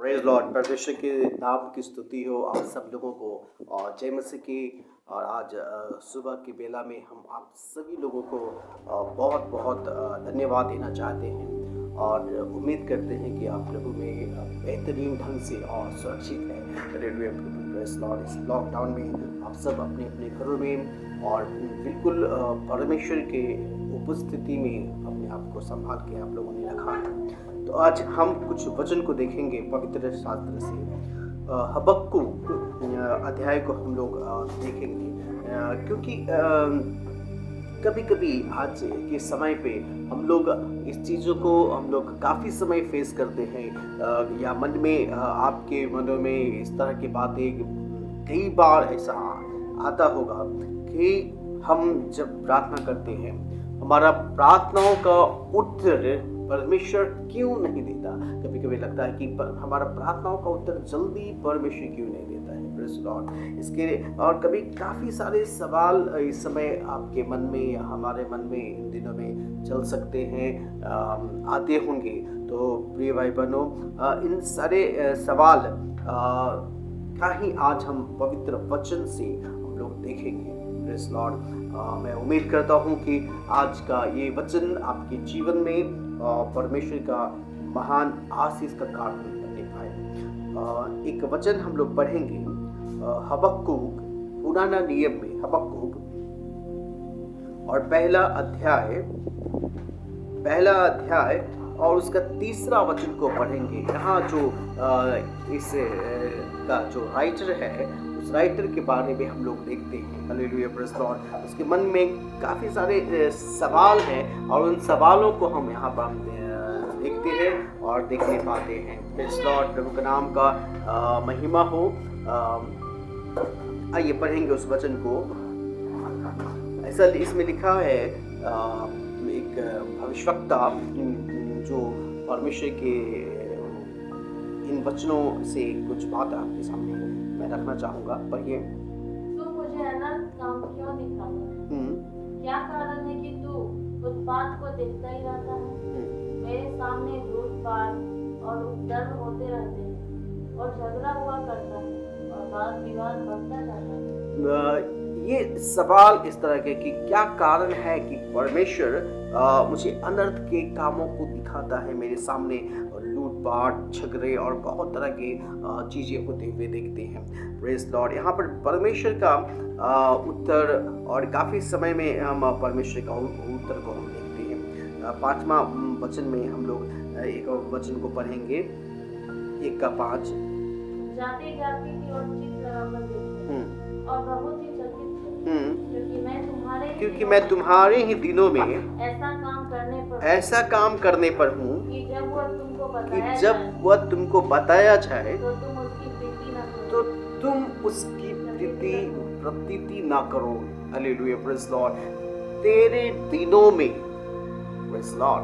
Praise Lord. परमेश्वर के नाम की स्तुति हो आप सब लोगों को। और जय मसीह की। और आज सुबह की बेला में हम आप सभी लोगों को बहुत बहुत धन्यवाद देना चाहते हैं और उम्मीद करते हैं कि आप प्रभु में बेहतरीन ढंग से और सुरक्षित है। हालेलुया। Praise Lord. इस लॉकडाउन में आप सब अपने अपने घरों में और बिल्कुल परमेश्वर के उपस्थिति में अपने आप को संभाल के आप लोगों ने रखा है। तो आज हम कुछ वचन को देखेंगे पवित्र शास्त्र से। हबक्कुक अध्याय को हम लोग देखेंगे क्योंकि कभी कभी आज के समय पे हम लोग इस चीज़ों को हम लोग काफ़ी समय फेस करते हैं या मन में आपके मनों में इस तरह की बातें कई बार ऐसा आता होगा कि हम जब प्रार्थना करते हैं हमारा प्रार्थनाओं का उत्तर परमेश्वर क्यों नहीं देता। कभी कभी लगता है कि हमारा प्रार्थनाओं का उत्तर जल्दी परमेश्वर क्यों नहीं देता है। Praise Lord. इसके और कभी काफ़ी सारे सवाल इस समय आपके मन में या हमारे मन में इन दिनों में चल सकते हैं, आते होंगे। तो प्रिय भाई बहनों, इन सारे सवाल का ही आज हम पवित्र वचन से हम लोग देखेंगे। Praise Lord. मैं उम्मीद करता हूँ कि आज का ये वचन आपके जीवन में परमेश्वर का महान आशीष का कारण बनने पाए। एक वचन हम लोग पढ़ेंगे हबक्कुक, पुराना नियम में हबक्कुक और पहला अध्याय और उसका तीसरा वचन को पढ़ेंगे। यहाँ जो इस का जो राइटर है उस राइटर के बारे में हम लोग देखते हैं। हालेलुया। Praise Lord. उसके मन में काफ़ी सारे सवाल हैं और उन सवालों को हम यहाँ पर देखते हैं और देखने पाते हैं। Praise Lord. प्रभु के नाम का महिमा हो। आइए पढ़ेंगे उस वचन को। ऐसा इसमें लिखा है, एक भविष्यवक्ता जो परमेश्वर के इन वचनों से कुछ बात आपके सामने मैं रखना चाहूँगा। पढ़िए। तू मुझे अनर्थ काम क्यों दिखाता है? क्या कारण है कि तू उत्पात को देखता ही रहता है? मेरे सामने लूटपाट और उपद्रव होते रहते हैं और झगड़ा हुआ करता है और वाद विवाद बढ़ता जाता है। ये सवाल इस तरह के कि क्या कारण है कि परमेश्वर मुझे अनर्थ के कामों को दिखाता है मेरे सामने, लूटपाट, झगड़े और बहुत तरह के चीज़ें होते हुए देखते हैं। Praise Lord. यहाँ पर परमेश्वर का उत्तर और काफ़ी समय में हम परमेश्वर का उत्तर को हम देखते हैं। 5वां वचन में हम लोग एक वचन को पढ़ेंगे, 1:5। जाति जाति की ओर चित्त लगाकर देखते और बहुत ही चकित क्योंकि मैं तुम्हारे ही दिनों में ऐसा काम करने पर हूँ कि जब वह तुमको बताया जाए तो तुम उसकी प्रतीति ना करो। हालेलुया। Praise Lord. तेरे दिनों में, प्रेज़ लॉर्ड,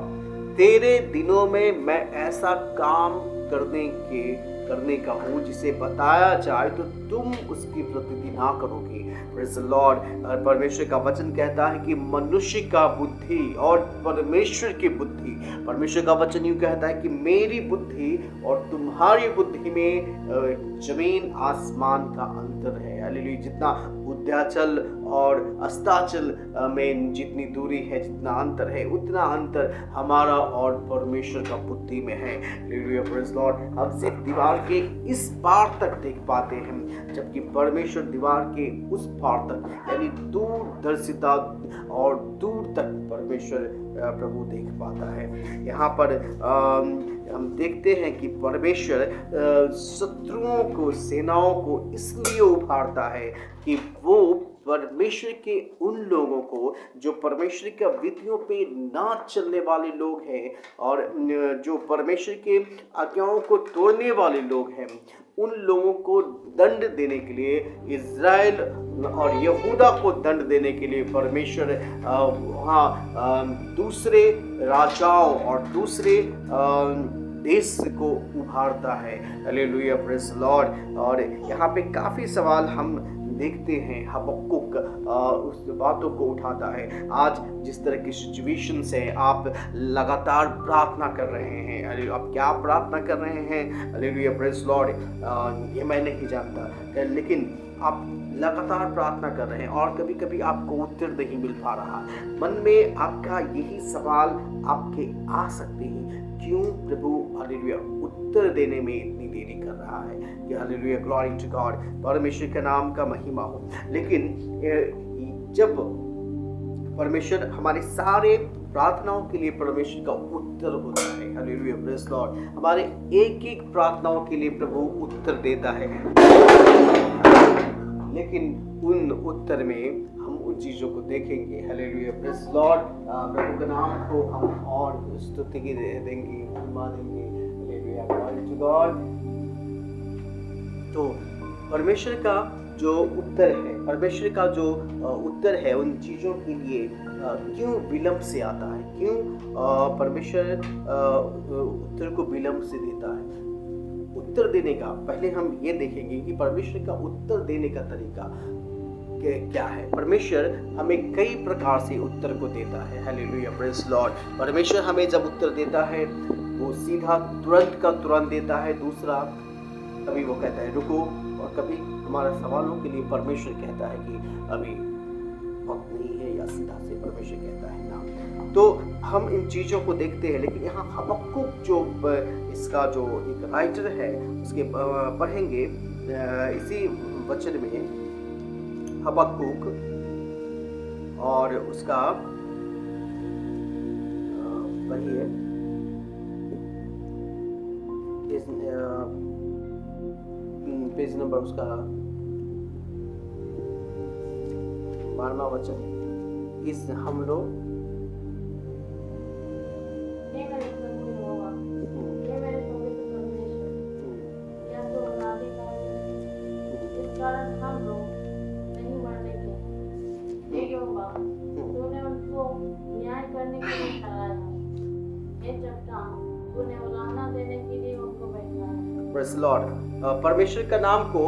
तेरे दिनों में मैं ऐसा काम करने का हूँ जिसे बताया जाए तो तुम उसकी प्रतीति ना करोगे। Praise Lord. परमेश्वर का वचन कहता है कि मनुष्य का बुद्धि और परमेश्वर की बुद्धि, परमेश्वर का वचन यूँ कहता है कि मेरी बुद्धि और तुम्हारी बुद्धि में जमीन आसमान का अंतर है। हालेलुया। जितना उद्याचल और अस्ताचल में जितनी दूरी है, जितना अंतर है, उतना अंतर हमारा और परमेश्वर का बुद्धि में है। हालेलुया। Praise Lord. हम सिर्फ दीवार के इस पार तक देख पाते हैं जबकि परमेश्वर दीवार के उस पार तक, यानी दूरदर्शिता और दूर तक परमेश्वर प्रभु देख पाता है। यहाँ पर हम देखते हैं कि परमेश्वर शत्रुओं को, सेनाओं को इसलिए उभारता है कि वो परमेश्वर के उन लोगों को जो परमेश्वर के विधियों पे ना चलने वाले लोग हैं और जो परमेश्वर के आज्ञाओं को तोड़ने वाले लोग हैं, उन लोगों को दंड देने के लिए, इज़राइल और यहूदा को दंड देने के लिए परमेश्वर वहाँ दूसरे राजाओं और दूसरे देश को उभारता है। हालेलुया। Praise Lord. और यहाँ पे काफ़ी सवाल हम देखते हैं हबक्कुक उस बातों को उठाता है। आज जिस तरह की सिचुएशंस है, आप लगातार प्रार्थना कर रहे हैं। अरे आप क्या प्रार्थना कर रहे हैं? Hallelujah, praise Lord. ये मैं नहीं जानता, लेकिन आप लगातार प्रार्थना कर रहे हैं और कभी कभी आपको उत्तर नहीं मिल पा रहा। मन में आपका यही सवाल आपके आ सकते हैं, क्यों प्रभु हालेलुया उत्तर देने में इतनी देरी कर रहा है? कि हालेलुया, ग्लोरी टू गॉड, परमेश्वर के नाम का महिमा हो। लेकिन जब परमेश्वर हमारे सारे प्रार्थनाओं के लिए परमेश्वर का उत्तर होता है, हालेलुया, प्रेज़ लॉर्ड, हमारे एक एक प्रार्थनाओं के लिए प्रभु उत्तर देता है। लेकिन उन उत्तर में हम उन चीज़ों को देखेंगे, हालेलुया, प्रेज़ लॉर्ड, प्रभु के नाम को हम और स्तुति देंगे, महिमा देंगे, हालेलुया, ग्लोरी टू गॉड। तो परमेश्वर का जो उत्तर है, परमेश्वर का जो उत्तर है उन चीज़ों के लिए क्यों विलंब से आता है? क्यों परमेश्वर उत्तर को विलंब से देता है? उत्तर देने का पहले हम ये देखेंगे कि परमेश्वर का उत्तर देने का तरीका क्या है। परमेश्वर हमें कई प्रकार से उत्तर को देता है, हालेलुया, प्रेज़ लॉर्ड। परमेश्वर हमें जब उत्तर देता है वो सीधा तुरंत का तुरंत देता है। दूसरा, कभी वो कहता है रुको, और कभी हमारे सवालों के लिए परमेश्वर कहता है कि अभी वक्त नहीं है, या सीधा से परमेश्वर कहता है ना। तो हम इन चीज़ों को देखते हैं। लेकिन यहाँ हबक्कुक जो इसका जो एक राइटर है उसके पढ़ेंगे इसी वचन में हबक्कुक, और उसका पढ़िए पेज नंबर उसका 12वां वचन। इस हम लोग कारण हम लोग नहीं मरने के, हे यहोवा, तूने उनको न्याय करने के लिए ठहराया, हे चट्टान, तूने उलाहना देने के लिए उनको बैठाया। Praise Lord. परमेश्वर का नाम को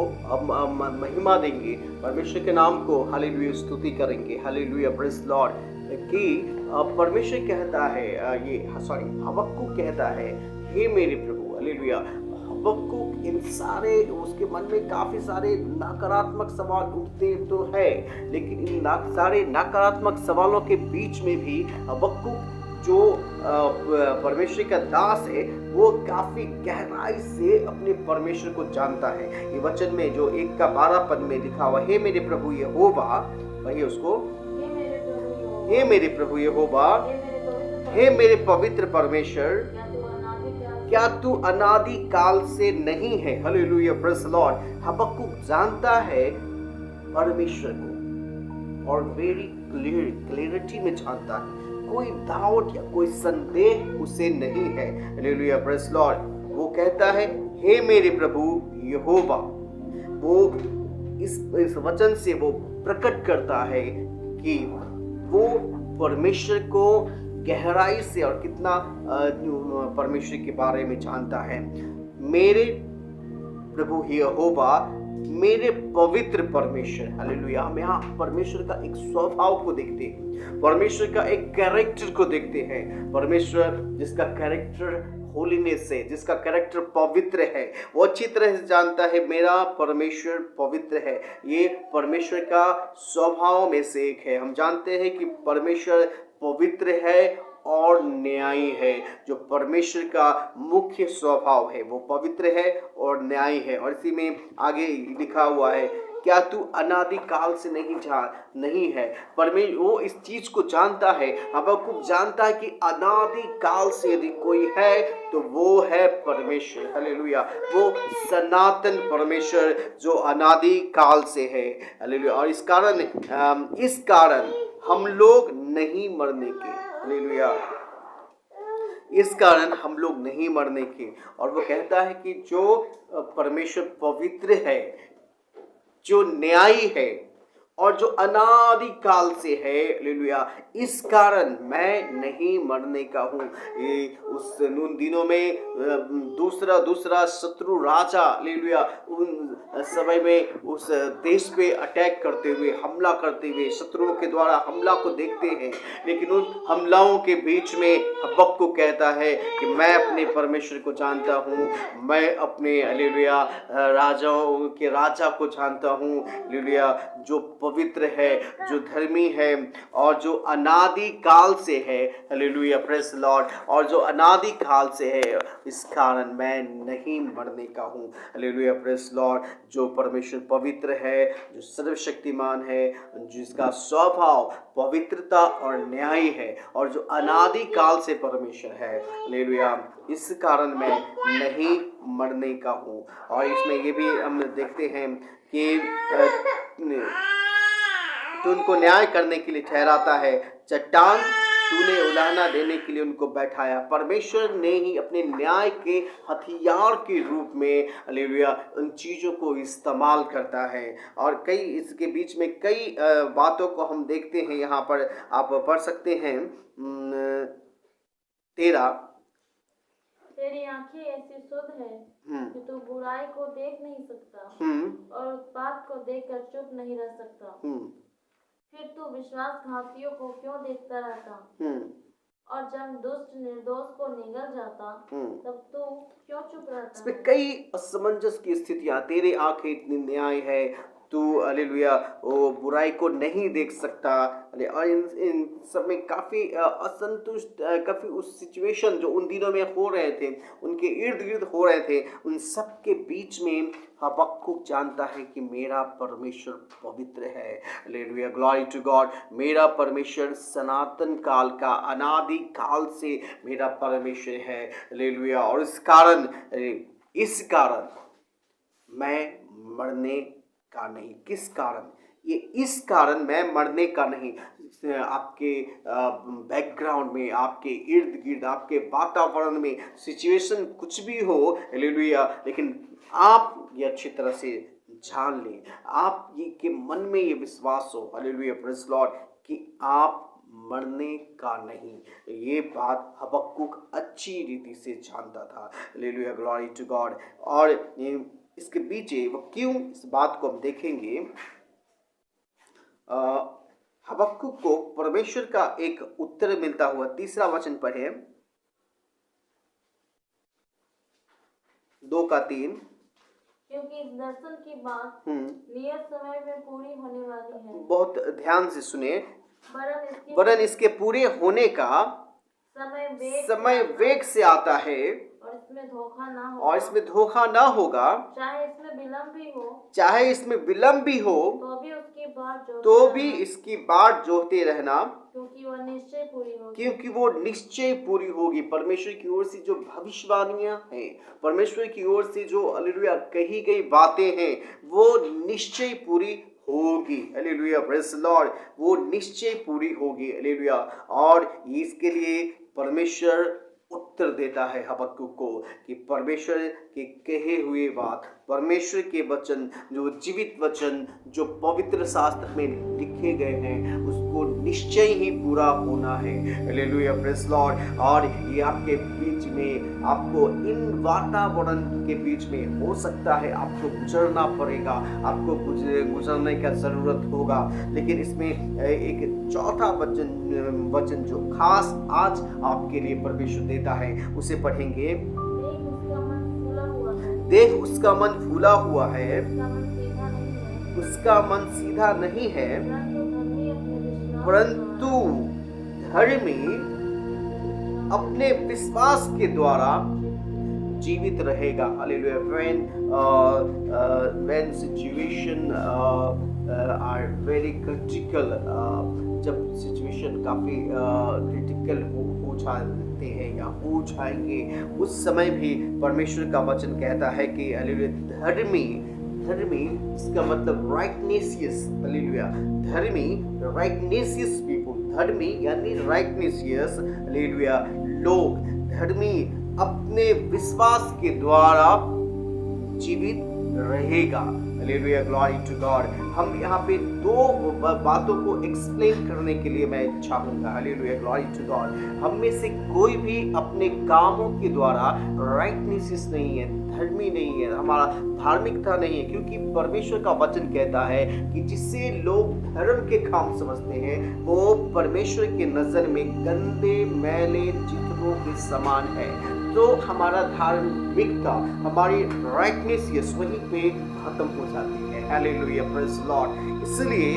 महिमा देंगे, परमेश्वर के नाम को हालेलुया स्तुति करेंगे, हालेलुया, प्रेज़ लॉर्ड। कि परमेश्वर कहता है, ये हबक्कुक कहता है, हे मेरे प्रभु, हालेलुया। हबक्कुक इन सारे उसके मन में काफ़ी सारे नकारात्मक सवाल उठते तो है, लेकिन इन सारे नकारात्मक सवालों के बीच में भी हबक्कुक जो परमेश्वर का दास है वो काफ़ी गहराई से अपने परमेश्वर को जानता है। ये वचन में जो 1:12 पद में लिखा हुआ, हे मेरे प्रभु यहोवा, वही उसको, हे मेरे प्रभु यहोवा, हे मेरे पवित्र परमेश्वर, क्या तू अनादि काल से नहीं है? Hallelujah, praise Lord. हबक्कुक जानता है परमेश्वर को और वेरी क्लियरिटी में जानता है, कोई डाउट या कोई संदेह उसे नहीं है, हालेलुया, प्रेज़ लॉर्ड। वो कहता है, हे मेरे प्रभु यहोवा। वो इस वचन से वो प्रकट करता है कि वो परमेश्वर को गहराई से और कितना परमेश्वर के बारे में जानता है। मेरे प्रभु यहोवा, मेरे पवित्र परमेश्वर, हालेलुया। हम यहाँ परमेश्वर का एक स्वभाव को देखते हैं, परमेश्वर का एक कैरेक्टर को देखते हैं। परमेश्वर जिसका कैरेक्टर होलीनेस है, जिसका कैरेक्टर पवित्र है, वो अच्छी तरह से जानता है मेरा परमेश्वर पवित्र है। ये परमेश्वर का स्वभाव में से एक है। हम जानते हैं कि परमेश्वर पवित्र है और न्यायी है। जो परमेश्वर का मुख्य स्वभाव है वो पवित्र है और न्यायी है। और इसी में आगे लिखा हुआ है, क्या तू अनादि काल से नहीं है? परमेश्वर वो इस चीज को जानता है। हबक्कुक जानता है कि अनादि काल से यदि कोई है तो वो है परमेश्वर, हालेलुया। वो सनातन परमेश्वर जो अनादि काल से है, हालेलुया। और इस कारण हम लोग नहीं मरने के, हालेलुया, इस कारण हम लोग नहीं मरने के। और वो कहता है कि जो परमेश्वर पवित्र है, जो न्यायी है, और जो अनादि काल से है, हालेलुया, इस कारण मैं नहीं मरने का हूँ। ये उस उन दिनों में दूसरा शत्रु राजा, हालेलुया, उन समय में उस देश पे अटैक करते हुए, हमला करते हुए, शत्रुओं के द्वारा हमला को देखते हैं, लेकिन उन हमलाओं के बीच में हबक्कुक कहता है कि मैं अपने परमेश्वर को जानता हूँ, मैं अपने, हालेलुया, राजाओं के राजा को जानता हूँ, हालेलुया, जो पवित्र है, जो धर्मी है और जो अनादि काल से है, हालेलुया, प्रेज द लॉर्ड, और जो अनादि काल से है, इस कारण मैं नहीं मरने का हूँ, हालेलुया, प्रेज द लॉर्ड। जो परमेश्वर पवित्र है, जो सर्वशक्तिमान है, जिसका स्वभाव पवित्रता और न्याय है और जो अनादि काल से परमेश्वर है, हालेलुया, इस कारण मैं नहीं मरने का हूँ। और इसमें ये भी हम देखते हैं कि तो उनको न्याय करने के लिए ठहराता है, चट्टान तूने उलाहना देने के लिए उनको बैठाया। परमेश्वर ने ही अपने न्याय के हथियार के रूप में, हालेलुया, उन चीज़ों को इस्तेमाल करता है। और कई इसके बीच में कई बातों को हम देखते हैं, यहाँ पर आप पढ़ सकते हैं 13। तेरी आंखें ऐसी शुद्ध है कि तू बुराई को देख नहीं सकता और उत्पात को देखकर चुप नहीं रह सकता। फिर तू विश्वासघातियों को क्यों देखता रहता? और जब दुष्ट निर्दोष को निगल जाता तब तू क्यों चुप रहता? इसमें कई असमंजस की स्थितियां, तेरे आंखें इतनी न्याय है, तू, हालेलुया, वो बुराई को नहीं देख सकता, और इन सब में काफ़ी असंतुष्ट, काफ़ी उस सिचुएशन जो उन दिनों में हो रहे थे, उनके इर्द गिर्द हो रहे थे, उन सब के बीच में हबक्कुक जानता है कि मेरा परमेश्वर पवित्र है, हालेलुया, ग्लोरी टू गॉड। मेरा परमेश्वर सनातन काल का, अनादि काल से मेरा परमेश्वर है, हालेलुया, और इस कारण मैं मरने का नहीं। किस कारण? ये इस कारण मैं मरने का नहीं। आपके बैकग्राउंड में, आपके इर्द गिर्द, आपके वातावरण में सिचुएशन कुछ भी हो, हालेलुया, लेकिन आप ये अच्छी तरह से जान लें, आप ये के मन में ये विश्वास हो, हालेलुया, प्रेज़ द लॉर्ड, कि आप मरने का नहीं। ये बात हबक्कुक अच्छी रीति से जानता था, हालेलुया, ग्लोरी टू गॉड। और इसके पीछे वो क्यों, इस बात को हम देखेंगे। हबक्कुक को परमेश्वर का एक उत्तर मिलता हुआ, 3 वचन पढ़े, 2-3। क्योंकि इस दर्शन की बात नियत समय में पूरी होने वाली है। बहुत ध्यान से सुने। वरन इसके पूरे होने का समय वेग से आता है और इसमें धोखा ना होगा। चाहे इसमें विलंब भी हो तो भी इसकी बाट जोहते रहना, क्योंकि वो निश्चय पूरी होगी। परमेश्वर की ओर से जो भविष्यवाणियां हैं, परमेश्वर की ओर से जो, हालेलुया, कही गई बातें हैं, वो निश्चय पूरी होगी, हालेलुया, प्रेज़ द लॉर्ड, वो निश्चय पूरी होगी, हालेलुया। और इसके लिए परमेश्वर उत्तर देता है हबक्कुक को कि परमेश्वर के कहे हुए बात, परमेश्वर के वचन, जो जीवित वचन, जो पवित्र शास्त्र में लिखे गए हैं, उसको निश्चय ही पूरा होना है, हालेलुया, प्रेज़ द लॉर्ड। और ये आपके बीच में, आपको इन वातावरण के बीच में हो सकता है आपको गुजरना पड़ेगा, आपको गुजरने का ज़रूरत होगा, लेकिन इसमें एक चौथा वचन जो खास आज आपके लिए परमेश्वर देता है, उसे पढ़ेंगे। देख उसका मन फूला हुआ है, उसका मन सीधा नहीं है, परंतु धर्मी अपने विश्वास के द्वारा जीवित रहेगा, hallelujah. When situation are very critical, जब सिचुएशन काफ़ी क्रिटिकल हो जाते हैं या हो जाएंगे, उस समय भी परमेश्वर का वचन कहता है कि हालेलुया, धर्मी इसका मतलब राइटनेसियस, हालेलुया, धर्मी, राइटनेसियस पीपल, धर्मी यानी राइटनेसियस, हालेलुया, लोग, धर्मी अपने विश्वास के द्वारा जीवित रहेगा, हालेलुया, ग्लोरी टू गॉड। हम यहाँ पे दो बातों को एक्सप्लेन करने के लिए मैं चाहूँगा। Hallelujah, glory to God. हम में से कोई भी अपने कामों के द्वारा राइटनेस नहीं है, धर्मी नहीं है, हमारा धार्मिकता नहीं है, क्योंकि परमेश्वर का वचन कहता है कि जिससे लोग धर्म के काम समझते हैं वो परमेश्वर के नजर में गंदे मैले चित्रों के समान है। तो हमारा धार्मिकता, हमारी राइटनेस वहीं पे खत्म हो जाती है। Hallelujah, praise Lord. इसलिए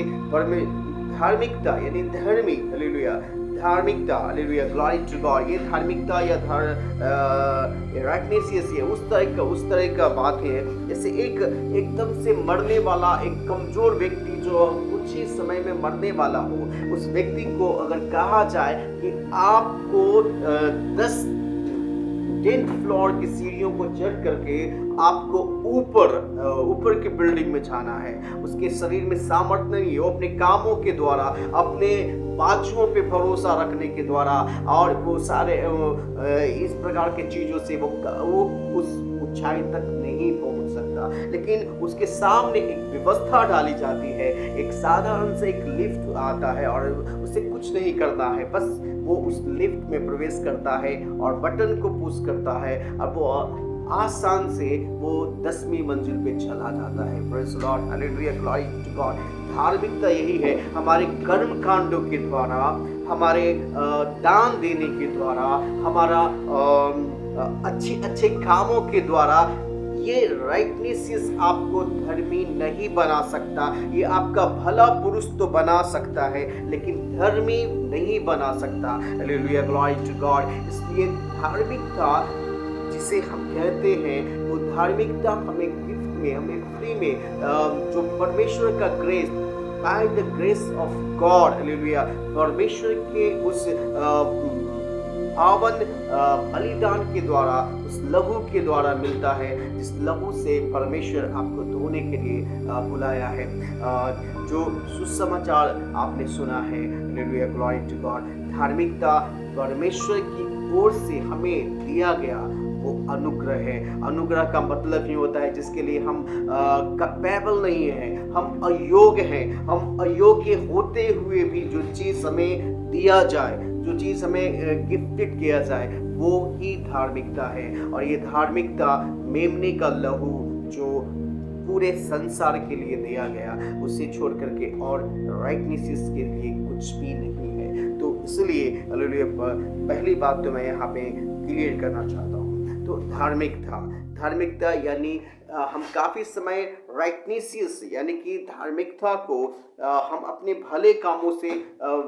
धार्मिकता यानी धर्मी, हालेलुया, धार्मिकता, हालेलुया, ग्लोरी टू गॉड, ये धार्मिकता या राइटनेस ये उस तरह का बात है जैसे एक एकदम से मरने वाला एक कमजोर व्यक्ति जो कुछ ही समय में मरने वाला हो, उस व्यक्ति को अगर कहा जाए कि आपको 10th फ्लोर की सीढ़ियों को चढ़ करके आपको ऊपर की बिल्डिंग में जाना है, उसके शरीर में सामर्थ्य नहीं है, वो अपने कामों के द्वारा, अपने बाजुओं पे भरोसा रखने के द्वारा और वो सारे इस प्रकार के चीज़ों से वो उस ऊंचाई तक नहीं पहुंच सकता। लेकिन उसके सामने एक व्यवस्था डाली जाती है, एक साधारण से एक लिफ्ट आता है और उसे कुछ नहीं करना है, बस वो उस लिफ्ट में प्रवेश करता है और बटन को पुश करता है और वो आसान से वो 10वीं मंजिल पे चला जाता है। Praise Lord, hallelujah, glory to God. धार्मिकता यही है, हमारे कर्म कांडों के द्वारा, हमारे दान देने के द्वारा, हमारा अच्छे कामों के द्वारा ये राइटनेस आपको धर्मी नहीं बना सकता। ये आपका भला पुरुष तो बना सकता है लेकिन धर्मी नहीं बना सकता। Hallelujah, glory to God. इसलिए धार्मिकता जिसे हम कहते हैं वो धार्मिकता हमें गिफ्ट में, हमें फ्री में जो परमेश्वर का grace, by the grace of God, hallelujah, परमेश्वर के उस पावन बलिदान के द्वारा, उस लहू के द्वारा मिलता है, जिस लहू से परमेश्वर आपको धोने के लिए बुलाया है। जो सुसमाचार आपने सुना है, हालेलुया, ग्लोरी टू गॉड। धार्मिकता परमेश्वर की ओर से हमें दिया गया वो अनुग्रह है। अनुग्रह का मतलब ये होता है जिसके लिए हम कैपेबल नहीं है, हम अयोग्य हैं, हम अयोग्य होते हुए भी जो चीज़ हमें दिया जाए, जो चीज़ हमें गिफ्टेड किया जाए, वो ही धार्मिकता है। और ये धार्मिकता मेमने का लहू जो पूरे संसार के लिए दिया गया, उसे छोड़ करके और राइटनेस के लिए कुछ भी नहीं है। तो इसलिए हालेलुया, पहली बात तो मैं यहाँ पे क्लियर करना चाहता हूँ। तो धार्मिकता यानी हम काफ़ी समय राइटनेस यानी कि धार्मिकता को हम अपने भले कामों से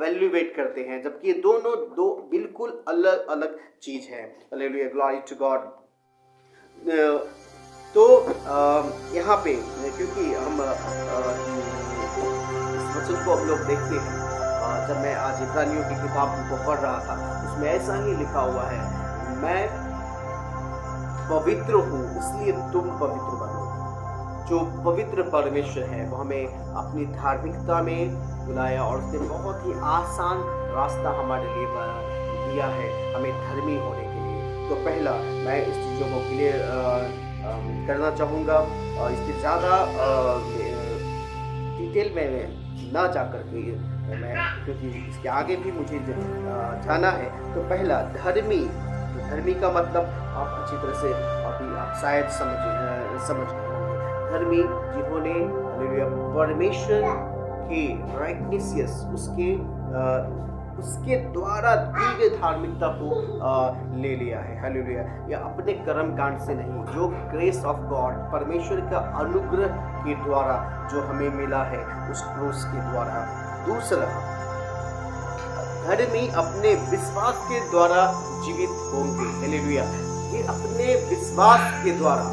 वैल्यूएट करते हैं, जबकि ये दोनों दो बिल्कुल अलग अलग चीज़ है। Hallelujah, glory to God. तो यहाँ पे क्योंकि हम इस वचन को हम लोग देखते हैं, जब मैं आज इब्रानियों की किताब को पढ़ रहा था, उसमें ऐसा ही लिखा हुआ है, मैं पवित्र हूँ इसलिए तुम पवित्र बनो। जो पवित्र परमेश्वर है वो हमें अपनी धार्मिकता में बुलाया और उसने बहुत ही आसान रास्ता हमारे लिए दिया है हमें धर्मी होने के लिए। तो पहला मैं इस चीज़ों को क्लियर करना चाहूँगा और इसके ज़्यादा डिटेल में ना जा कर के मैं, क्योंकि इसके आगे भी मुझे जाना है। तो पहला धर्मी का मतलब आप अच्छी तरह से अभी आप शायद समझ गए होंगे। धर्मी जिन्होंने परमेश्वर के राइटनेस उसके द्वारा दी गई धार्मिकता को ले लिया है। हालेलुया, या अपने कर्म कांड से नहीं, जो ग्रेस ऑफ गॉड, परमेश्वर का अनुग्रह के द्वारा जो हमें मिला है उस क्रूस के द्वारा। दूसरा, धर्मी अपने विश्वास के द्वारा जीवित होंगे। हालेलुया, ये अपने विश्वास के द्वारा,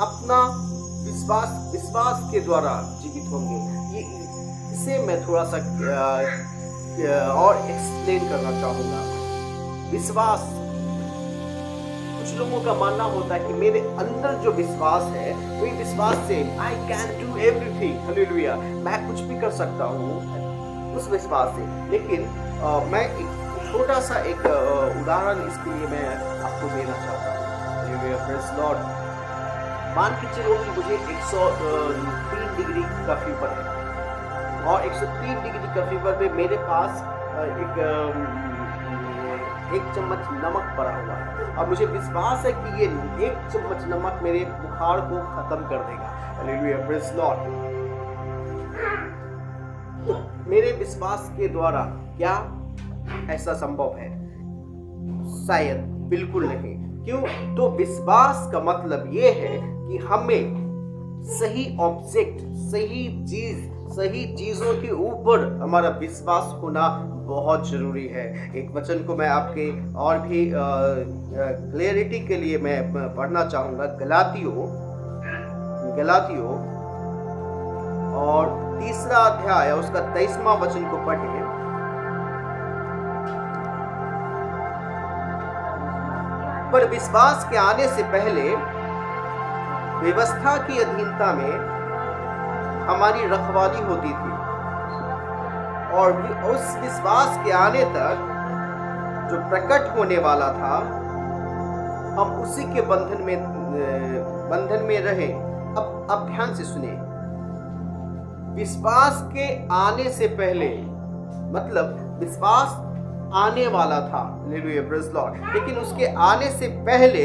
अपना विश्वास के द्वारा जीवित होंगे। ये इसे मैं थोड़ा सा और एक्सप्लेन करना चाहूँगा। विश्वास, कुछ लोगों का मानना होता है कि मेरे अंदर जो विश्वास है वही विश्वास से I can do everything, hallelujah, मैं कुछ भी कर सकता हूँ उस विश्वास से। लेकिन मैं एक छोटा सा एक उदाहरण इसके लिए मैं आपको देना चाहता हूँ। Hallelujah, praise Lord. मान के चलो कि मुझे 103 डिग्री का फीवर है और 103 डिग्री का फीवर में मेरे पास एक चम्मच नमक पड़ा हुआ है और मुझे विश्वास है कि ये एक चम्मच नमक मेरे बुखार को खत्म कर देगा। Hallelujah, praise Lord. तो मेरे विश्वास के द्वारा क्या ऐसा संभव है? शायद बिल्कुल नहीं। क्यों? तो विश्वास का मतलब ये है कि हमें सही ऑब्जेक्ट, सही चीजों के ऊपर हमारा विश्वास होना बहुत जरूरी है। एक वचन को मैं आपके और भी क्लियरिटी के लिए मैं पढ़ना चाहूंगा। गलातियों और 3 अध्याय उसका 23वां वचन को पढ़िए। पर विश्वास के आने से पहले व्यवस्था की अधीनता में हमारी रखवाली होती थी और उस विश्वास के आने तक जो प्रकट होने वाला था हम उसी के बंधन में रहे। अब ध्यान से सुने, विश्वास के आने से पहले मतलब विश्वास आने वाला था, हालेलुया, प्रेज़ लॉर्ड, लेकिन उसके आने से पहले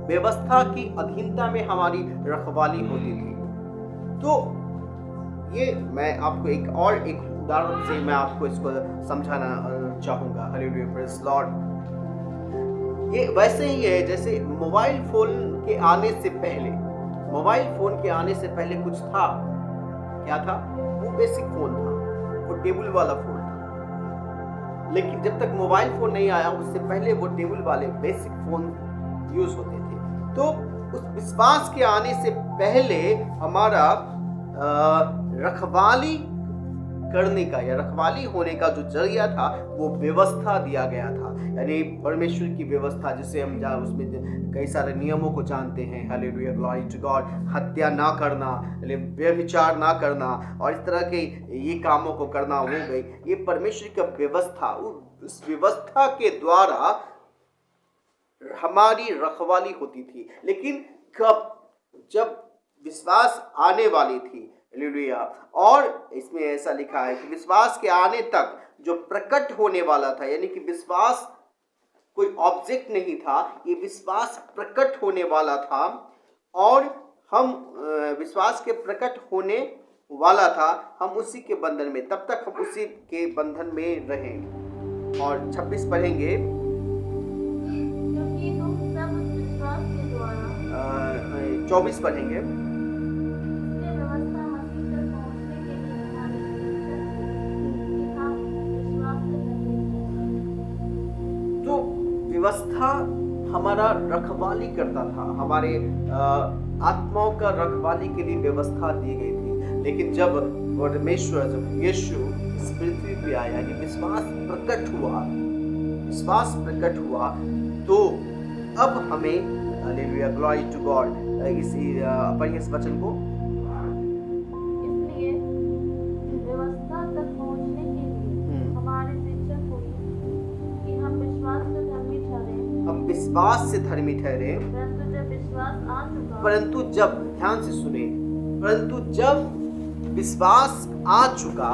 व्यवस्था की अधीनता में हमारी रखवाली होती थी। तो ये मैं आपको एक उदाहरण से मैं आपको इसको समझाना चाहूंगा। Hallelujah, praise Lord. ये वैसे ही है जैसे मोबाइल फोन के आने से पहले कुछ था। क्या था? वो बेसिक फोन था, वो टेबल वाला फोन था। लेकिन जब तक मोबाइल फोन नहीं आया उससे पहले वो टेबल वाले बेसिक फोन यूज होते थे। तो उस विश्वास के आने से पहले हमारा रखवाली करने का या रखवाली होने का जो जरिया था वो व्यवस्था दिया गया था, यानी परमेश्वर की व्यवस्था, जिसे हम उसमें कई सारे नियमों को जानते हैं। Hallelujah, glory to God. हत्या ना करना, व्यभिचार ना करना और इस तरह के ये कामों को करना हो गई, ये परमेश्वर की व्यवस्था। उस व्यवस्था के द्वारा हमारी रखवाली होती थी। लेकिन कब? जब विश्वास आने वाली थी। हालेलुया। और इसमें ऐसा लिखा है कि विश्वास के आने तक जो प्रकट होने वाला था, यानी कि विश्वास कोई ऑब्जेक्ट नहीं था, ये विश्वास प्रकट होने वाला था और हम विश्वास के प्रकट होने वाला था, हम उसी के बंधन में, तब तक हम उसी के बंधन में रहें। और 26 पढ़ेंगे। क्योंकि तुम सब उस विश्वास के द्वारा 24 पढ़ेंगे। व्यवस्था हमारा रखवाली करता था, हमारे आत्माओं का रखवाली के लिए व्यवस्था दी गई थी। लेकिन जब परमेश्वर, जब यीशु इस पृथ्वी पे आया, यानी विश्वास प्रकट हुआ, तो अब हमें, हालेलुया, ग्लोरी टू गॉड, पढ़िए इस वचन को। इसलिए व्यवस्था तक पहुंचने के लिए हमारे शिक्षक हुई कि हम विश्वास से धर्मी ठहरे। परंतु जब ध्यान से सुने, परंतु जब विश्वास आ चुका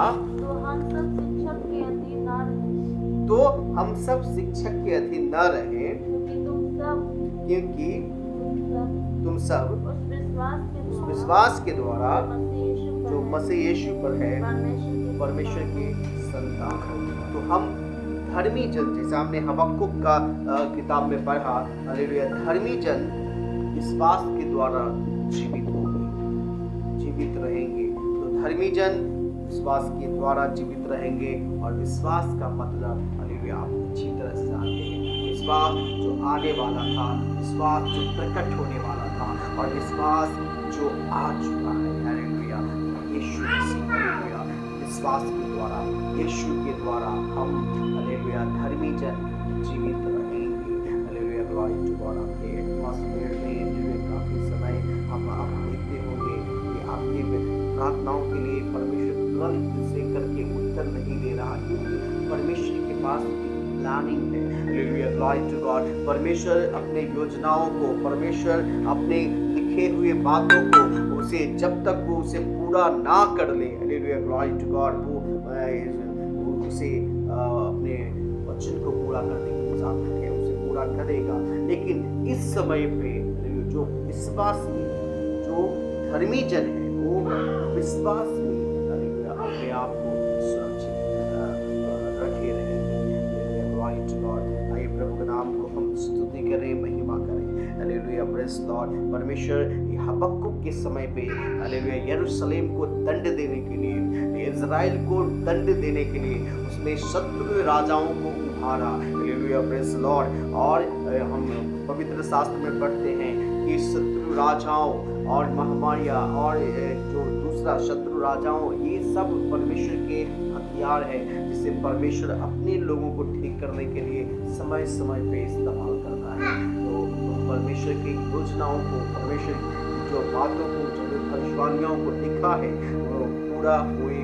तो हम सब शिक्षक के अधीन न रहे, क्योंकि तुम सब उस विश्वास के द्वारा जो मसीह यीशु पर है परमेश्वर की संतान हो। तो हम धर्मी जन, जैसे हमने हबक्कुक का किताब में पढ़ा, हालेलुया, धर्मी जन विश्वास के द्वारा जीवित रहेंगे। तो धर्मी जन विश्वास के द्वारा जीवित रहेंगे। और विश्वास का मतलब, हालेलुया, आप अच्छी तरह से जानते हैं, विश्वास जो आने वाला था, विश्वास जो प्रकट होने वाला था और विश्वास जो आ चुका है। हालेलुया, यीशु मसीह, हालेलुया, विश्वास के द्वारा, यीशु के द्वारा हम, हालेलुया, धर्मी जन जीवित रहेंगे। Hallelujah, glory to God. आपके एटमॉस्फेयर में जो काफी समय आप देखते होंगे कि आपकी प्रार्थनाओं के लिए परमेश्वर तुरंत से करके उत्तर नहीं दे रहा, क्योंकि परमेश्वर के पास प्लानिंग है। Hallelujah, glory to God. परमेश्वर अपने योजनाओं को, परमेश्वर अपने लिखे हुए बातों को उसे जब तक वो उसे पूरा ना कर ले, हालेलुया, ग्लोरी टू गॉड, वो उसे अपने वचन को पूरा करने के साथ है, उसे पूरा करेगा। लेकिन इस समय पे जो विश्वास में, जो धर्मी जन है, वो विश्वास में अपने आप को सुरक्षित रखे रहेंगे। Glory to God. आइए प्रभु के नाम को हम स्तुति करें, महिमा करें। Hallelujah, praise Lord. परमेश्वर हबक्कुक के समय पे, हालेलुया, यरूशलेम को दंड देने के लिए, इज़राइल को दंड देने के लिए उसने शत्रु राजाओं को उभारा। Hallelujah, praise Lord. और हम पवित्र शास्त्र में पढ़ते हैं कि शत्रु राजाओं और महामारियाँ और जो दूसरा शत्रु राजाओं, ये सब परमेश्वर के हथियार है, जिसे परमेश्वर अपने लोगों को ठीक करने के लिए समय समय पे इस्तेमाल करता है। तो परमेश्वर की योजनाओं को, परमेश्वर की जो बातों को, जो भविष्यवाणियों को लिखा है, वो पूरा हुए